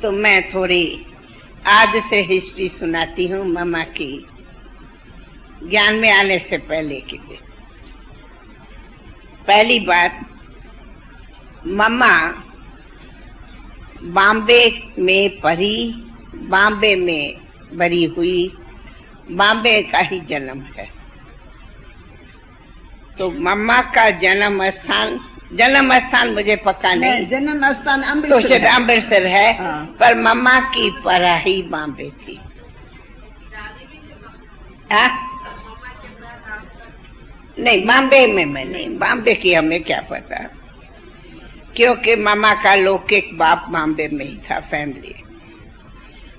तो मैं थोड़ी आज से हिस्ट्री सुनाती हूँ मम्मा की, ज्ञान में आने से पहले की भी। पहली बात, मम्मा बॉम्बे में पढ़ी, बॉम्बे में बड़ी हुई, बॉम्बे का ही जन्म है। तो मम्मा का जन्म स्थान मुझे पक्का नहीं, जन्म स्थान तो शायद अमृतसर है। हाँ। पर मम्मा की पढ़ाई बॉम्बे थी। नहीं, बॉम्बे में मैं नहीं, बॉम्बे की हमें क्या पता, क्योंकि मम्मा का लौकिक बाप बॉम्बे में ही था, फैमिली।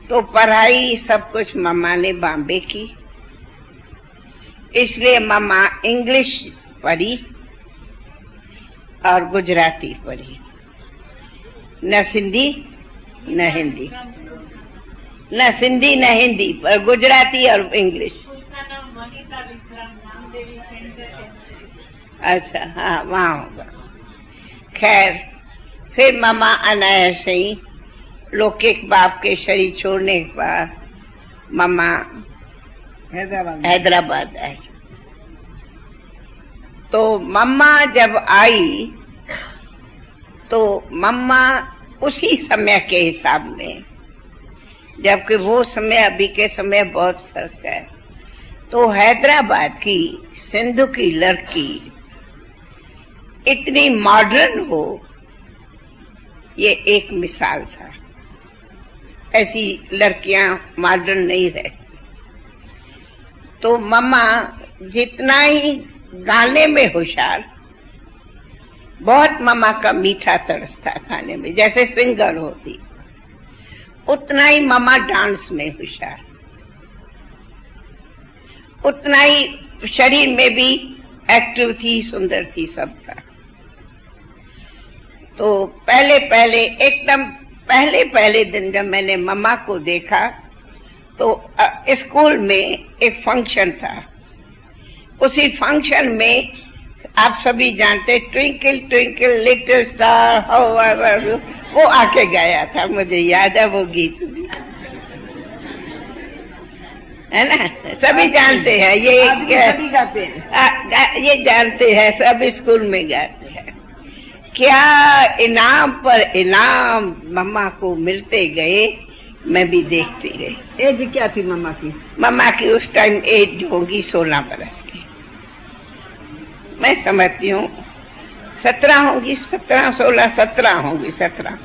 तो पढ़ाई सब कुछ मम्मा ने बॉम्बे की, इसलिए मम्मा इंग्लिश पढ़ी और गुजराती पढ़ी, न सिंधी न हिंदी, न सिंधी न हिंदी, पर गुजराती और इंग्लिश। अच्छा, हाँ, वहाँ होगा। खैर, फिर मम्मा अनायास ही लौकिक बाप के शरीर छोड़ने के बाद मम्मा हैदराबाद आई। तो मम्मा जब आई तो मम्मा उसी समय के हिसाब में, जबकि वो समय अभी के समय बहुत फर्क है, तो हैदराबाद की सिंधु की लड़की इतनी मॉडर्न हो, ये एक मिसाल था। ऐसी लड़कियां मॉडर्न नहीं रहे। तो मम्मा जितना ही गाने में होशियार, बहुत मम्मा का मीठा तरस था खाने में, जैसे सिंगर होती, उतना ही मम्मा डांस में होशियार, उतना ही शरीर में भी एक्टिव थी, सुंदर थी, सब था। तो पहले पहले दिन जब मैंने मम्मा को देखा तो स्कूल में एक फंक्शन था। उसी फंक्शन में आप सभी जानते, twinkle twinkle little star how are you, वो आके गाया था, मुझे याद है वो गीत भी, है ना, सभी जानते हैं ये, सभी गाते हैं, ये जानते हैं, सब स्कूल में गाते हैं। क्या इनाम पर इनाम मम्मा को मिलते गए, मैं भी देखती रही। एज क्या थी मम्मा की? मम्मा की उस टाइम एज होगी 16 बरस की, मैं समझती हूँ 17 होंगी, 17 16 17 होंगी, 17।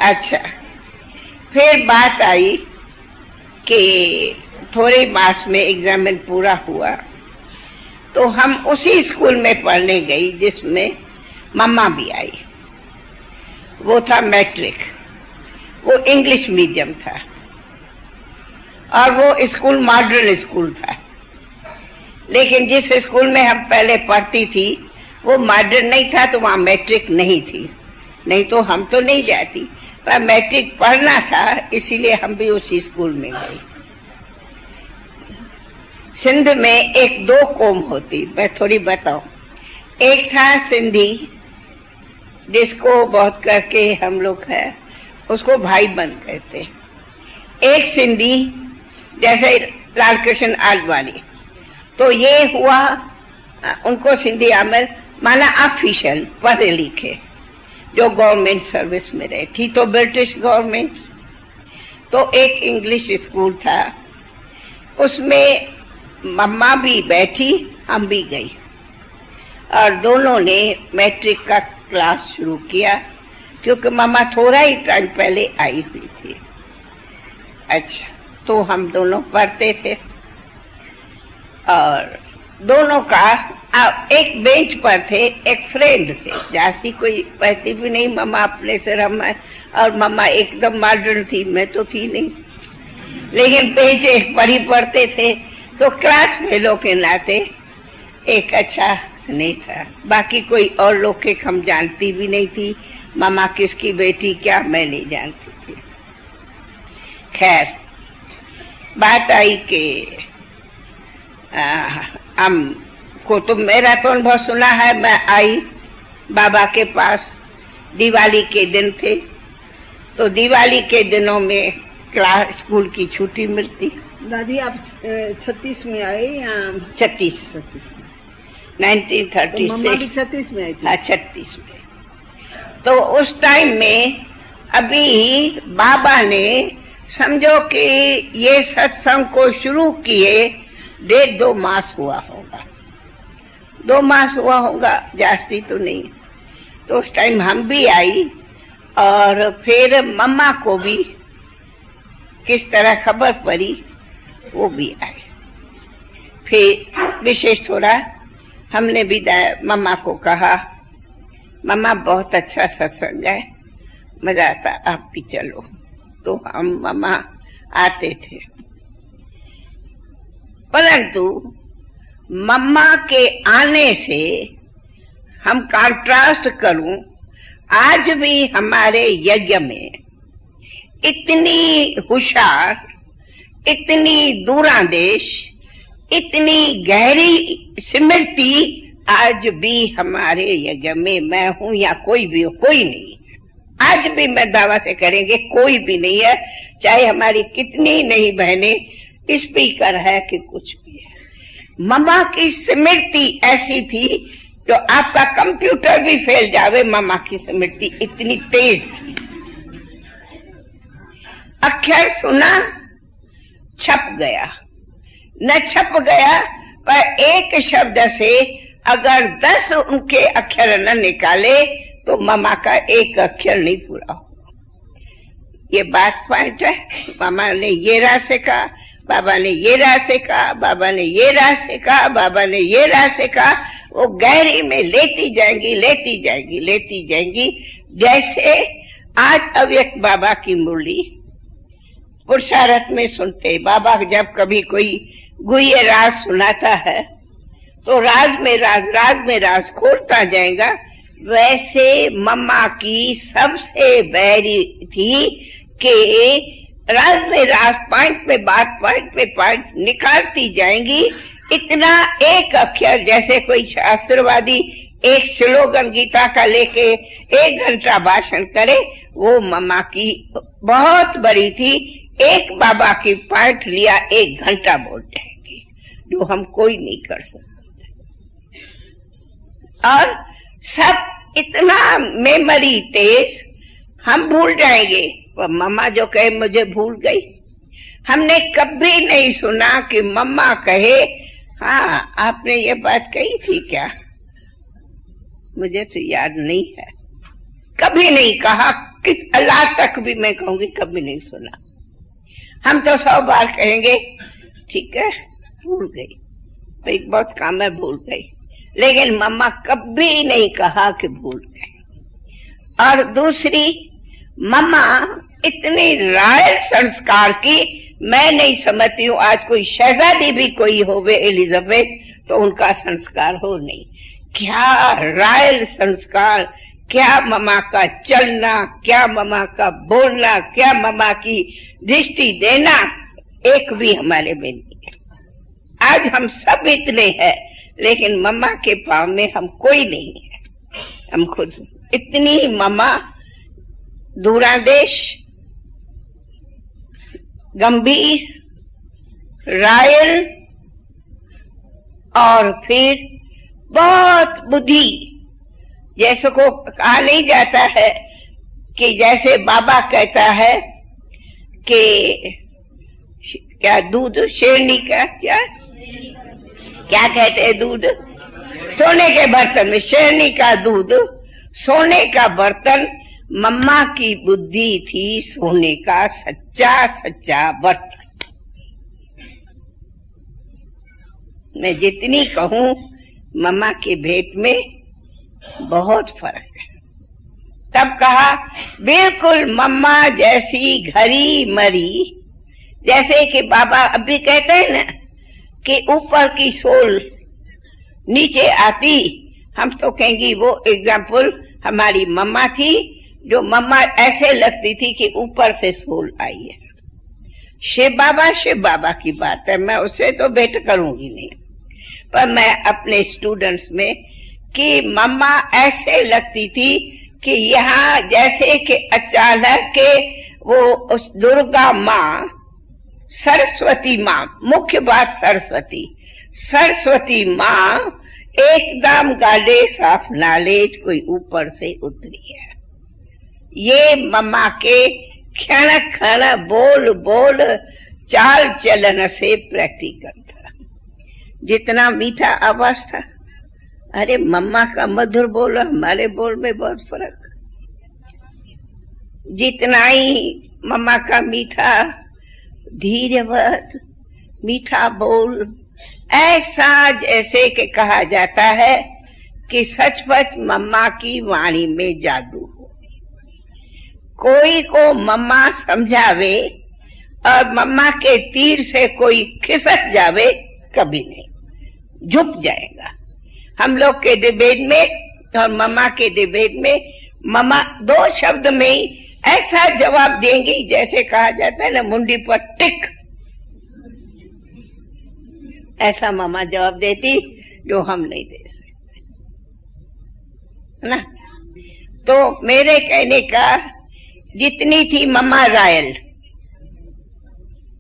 अच्छा, फिर बात आई कि थोड़े मास में एग्जामिन पूरा हुआ, तो हम उसी स्कूल में पढ़ने गई जिसमें मम्मा भी आई। वो था मैट्रिक, वो इंग्लिश मीडियम था, और वो स्कूल मॉडर्न स्कूल था। लेकिन जिस स्कूल में हम पहले पढ़ती थी वो मॉडर्न नहीं था, तो वहां मैट्रिक नहीं थी, नहीं तो हम तो नहीं जाती, पर मैट्रिक पढ़ना था, इसीलिए हम भी उसी स्कूल में गए। सिंध में एक दो कौम होती, मैं थोड़ी बताऊं। एक था सिंधी, जिसको बहुत करके हम लोग है उसको भाई बंद कहते। एक सिंधी जैसे लाल कृष्ण आडवाणी, तो ये हुआ उनको सिंधी आमिर माना ऑफिशियल, पढ़े लिखे, जो गवर्नमेंट सर्विस में रहे, थी तो ब्रिटिश गवर्नमेंट। तो एक इंग्लिश स्कूल था, उसमें मम्मा भी बैठी, हम भी गई, और दोनों ने मैट्रिक का क्लास शुरू किया, क्योंकि मम्मा थोड़ा ही टाइम पहले आई हुई थी। अच्छा, तो हम दोनों पढ़ते थे, और दोनों का एक बेंच पर थे, एक फ्रेंड थे, जास्ती कोई पढ़ती भी नहीं, मम्मा अपने से रमा, और मम्मा एकदम मॉडर्न थी, मैं तो थी नहीं, लेकिन बेंच एक पर ही पढ़ते थे, तो क्लास फेलो के नाते एक अच्छा नहीं था। बाकी कोई और लोग के हम जानती भी नहीं थी, मम्मा किसकी बेटी क्या मैं नहीं जानती थी। खैर, बात आई कि हमको तो मेरा तो अनुभव सुना है, मैं आई बाबा के पास, दिवाली के दिन थे, तो दिवाली के दिनों में क्लास स्कूल की छुट्टी मिलती। दादी आप 36 में आए या 36 में? 1936। तो मम्मा भी 36 में आई थी। हाँ 36 में। तो उस टाइम में अभी बाबा ने समझो कि ये सत्संग को शुरू किए 1.5-2 मास हुआ होगा, 2 मास हुआ होगा, जास्ती तो नहीं। तो उस टाइम हम भी आई और फिर मम्मा को भी किस तरह खबर पड़ी वो भी आए। फिर विशेष थोड़ा हमने भी मम्मा को कहा, मम्मा बहुत अच्छा सत्संग है, मजा आता, आप भी चलो। तो हम मम्मा आते थे, परंतु मम्मा के आने से हम कंट्रास्ट करूं, आज भी हमारे यज्ञ में इतनी होशियार, इतनी दूरांदेश, इतनी गहरी स्मृति आज भी हमारे यज्ञ में, मैं हूं या कोई भी हो, कोई नहीं। आज भी मैं दावा से करेंगे कोई भी नहीं है, चाहे हमारी कितनी नहीं बहनें स्पीकर है कि कुछ भी है। मम्मा की स्मृति ऐसी थी जो आपका कंप्यूटर भी फेल जावे, मम्मा की स्मृति इतनी तेज थी। अक्षर सुना, छप गया, न छप गया, पर एक शब्द से अगर 10 उनके अक्षर न निकाले तो मम्मा का एक अक्षर नहीं पूरा होगा। ये बात पॉइंट है। मामा ने ये राह से कहा, बाबा ने ये राह से कहा, बाबा ने ये राह से कहा, बाबा ने ये राह से कहा, वो गहरी में लेती जाएंगी, लेती जाएंगी, लेती जाएंगी। जैसे आज अव्यक्त बाबा की मुरली पुरुषार्थ में सुनते, बाबा जब कभी कोई गुह्य राज सुनाता है तो राज में राज, राज में राज खोलता जाएगा। वैसे मम्मा की सबसे बहरी थी कि राज में राज, पॉइंट पे बात, पॉइंट पे पॉइंट निकालती जाएंगी। इतना एक अक्षर, जैसे कोई शास्त्रवादी एक स्लोगन गीता का लेके 1 घंटा भाषण करे, वो मम्मा की बहुत बड़ी थी। एक बाबा की पॉइंट लिया 1 घंटा बोल जाएगी, जो हम कोई नहीं कर सकते। और सब इतना मेमोरी तेज, हम भूल जाएंगे। मम्मा जो कहे मुझे भूल गई, हमने कभी नहीं सुना कि मम्मा कहे हाँ आपने ये बात कही थी क्या, मुझे तो याद नहीं है। कभी नहीं कहा, कि अल्लाह तक भी मैं कहूंगी कभी नहीं सुना। हम तो 100 बार कहेंगे ठीक है भूल गई, भाई बहुत काम है भूल गई, लेकिन मम्मा कभी नहीं कहा कि भूल गए। और दूसरी, मम्मा इतनी रॉयल संस्कार की, मैं नहीं समझती हूँ आज कोई शहजादी भी कोई होवे एलिजाबेथ तो उनका संस्कार हो नहीं। क्या रॉयल संस्कार, क्या मम्मा का चलना, क्या मम्मा का बोलना, क्या मम्मा की दृष्टि देना, एक भी हमारे में नहीं है। आज हम सब इतने हैं, लेकिन मम्मा के पाँव में हम कोई नहीं है, हम खुद। इतनी मम्मा दूरांदेश, गंभीर, रॉयल, और फिर बहुत बुद्धि। जैसे को कहा नहीं जाता है कि जैसे बाबा कहता है कि क्या दूध शेरनी का, क्या कहते हैं, दूध सोने के बर्तन में, शेरनी का दूध सोने का बर्तन। मम्मा की बुद्धि थी सोने का सच्चा सच्चा बर्तन। मैं जितनी कहूं मम्मा के भेंट में बहुत फर्क है। तब कहा बिल्कुल मम्मा जैसी घरी मरी, जैसे कि बाबा अभी कहते हैं ना कि ऊपर की सोल नीचे आती, हम तो कहेंगे वो एग्जाम्पल हमारी मम्मा थी, जो मम्मा ऐसे लगती थी कि ऊपर से सोल आई है। शिव बाबा की बात है, मैं उससे तो भेंट करूंगी नहीं, पर मैं अपने स्टूडेंट्स में कि मम्मा ऐसे लगती थी कि यहाँ जैसे कि अचानक के वो उस दुर्गा माँ, सरस्वती माँ, मुख्य बात सरस्वती माँ एकदम गाले साफ नालेज कोई ऊपर से उतरी है। ये मम्मा के क्षण क्षण बोल बोल चाल चलन से प्रैक्टिकल था। जितना मीठा आवाज था, अरे मम्मा का मधुर बोल, हमारे बोल में बहुत फर्क। जितना ही मम्मा का मीठा धीरवत मीठा बोल, ऐसा जैसे कि कहा जाता है कि सचमुच मम्मा की वाणी में जादू हो। कोई को मम्मा समझावे और मम्मा के तीर से कोई खिसक जावे, कभी नहीं, झुक जाएगा। हम लोग के डिबेट में और मम्मा के डिबेट में मम्मा 2 शब्द में ही ऐसा जवाब देंगी जैसे कहा जाता है ना, मुंडी पर टिक। ऐसा मम्मा जवाब देती जो हम नहीं दे सकते, है ना। तो मेरे कहने का, जितनी थी मम्मा रायल,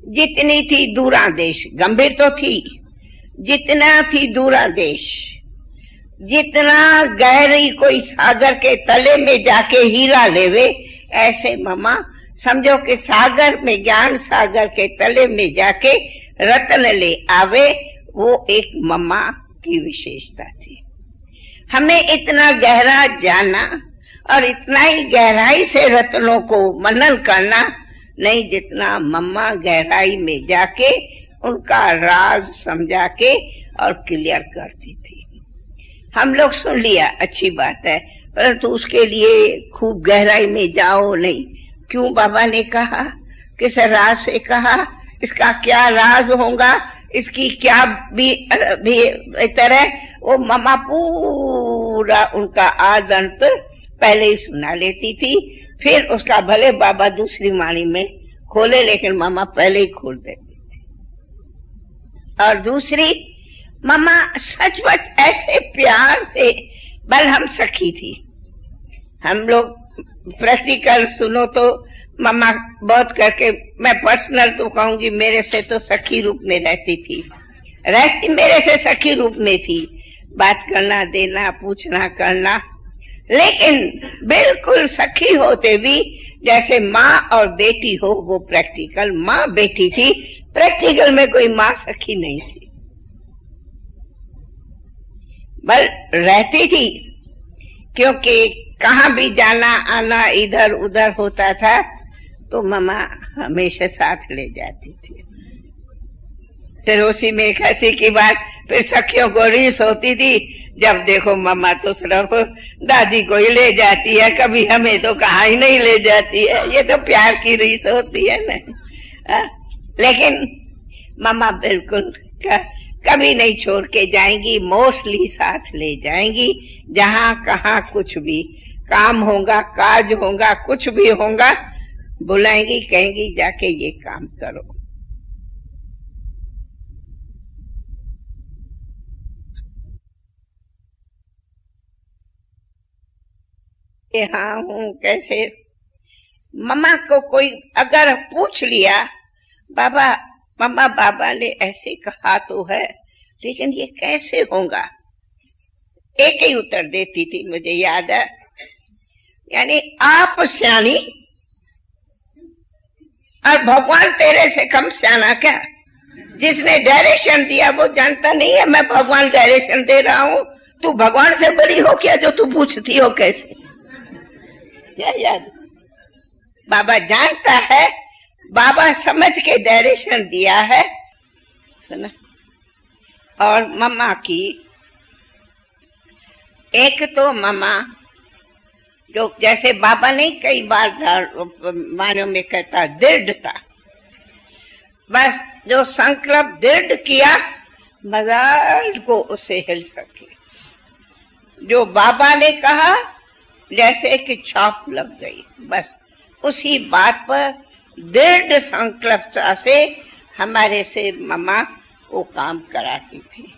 जितनी थी दूरादेश, गंभीर तो थी, जितना थी दूरादेश, जितना गहरी कोई सागर के तले में जाके हीरा लेवे, ऐसे मम्मा समझो कि सागर में, ज्ञान सागर के तले में जाके रत्न ले आवे, वो एक मम्मा की विशेषता थी। हमें इतना गहरा जाना और इतना ही गहराई से रत्नों को मनन करना नहीं, जितना मम्मा गहराई में जाके उनका राज समझा के और क्लियर करती थी। हम लोग सुन लिया, अच्छी बात है, परंतु उसके लिए खूब गहराई में जाओ नहीं। क्यों बाबा ने कहा, किस राज से कहा, इसका क्या राज होगा, इसकी क्या भी तरह, वो मम्मा पूरा उनका आद अंत पहले ही सुना लेती थी। फिर उसका भले बाबा दूसरी वाणी में खोले, लेकिन मम्मा पहले ही खोल देती थी। और दूसरी, मम्मा सचमुच ऐसे प्यार से, बल हम सखी थी। हम लोग प्रैक्टिकल सुनो तो मम्मा बहुत करके, मैं पर्सनल तो कहूंगी, मेरे से तो सखी रूप में रहती मेरे से सखी रूप में थी। बात करना, देना, पूछना, करना, लेकिन बिल्कुल सखी होते भी जैसे माँ और बेटी हो, वो प्रैक्टिकल माँ बेटी थी। प्रैक्टिकल में कोई माँ सखी नहीं थी, बल रहती थी, क्योंकि कहाँ भी जाना आना इधर उधर होता था तो मम्मा हमेशा साथ ले जाती थी। फिर उसी में एक हंसी की बात, फिर सखियों को रीस होती थी, जब देखो मम्मा तो सिर्फ दादी को ही ले जाती है, कभी हमें तो कहाँ ही नहीं ले जाती है। ये तो प्यार की रीस होती है ना। लेकिन मम्मा बिल्कुल कभी नहीं छोड़ के जाएंगी, मोस्टली साथ ले जाएंगी। जहाँ कहाँ कुछ भी काम होगा, काज होगा, कुछ भी होगा, बुलाएंगी, कहेंगी जाके ये काम करो। हाँ हूँ कैसे, मम्मा को कोई अगर पूछ लिया, बाबा मम्मा बाबा ने ऐसे कहा तो है, लेकिन ये कैसे होगा, एक ही उत्तर देती थी, मुझे याद है, यानी आप सियानी और भगवान तेरे से कम सियाना क्या। जिसने डायरेक्शन दिया वो जानता नहीं है मैं भगवान डायरेक्शन दे रहा हूं, तू भगवान से बड़ी हो क्या जो तू पूछती हो कैसे। याद बाबा जानता है, बाबा समझ के डायरेक्शन दिया है, सुना। और मम्मा की एक तो मम्मा जो जैसे बाबा ने कई बार मानव में कहता दृढ़ता, बस जो संकल्प दृढ़ किया मजाल को उसे हिल सके। जो बाबा ने कहा जैसे कि छाप लग गई, बस उसी बात पर दृढ़ संकल्पता से हमारे से मम्मा वो काम कराती थी।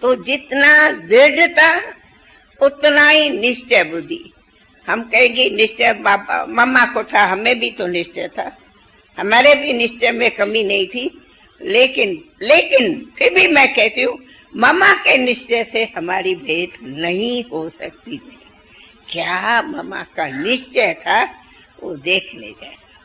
तो जितना दृढ़ता उतना ही निश्चय बुद्धि। हम कहेंगे निश्चय मम्मा को था, हमें भी तो निश्चय था, हमारे भी निश्चय में कमी नहीं थी, लेकिन फिर भी मैं कहती हूँ मम्मा के निश्चय से हमारी भेंट नहीं हो सकती थी। क्या मम्मा का निश्चय था वो देखने जैसा।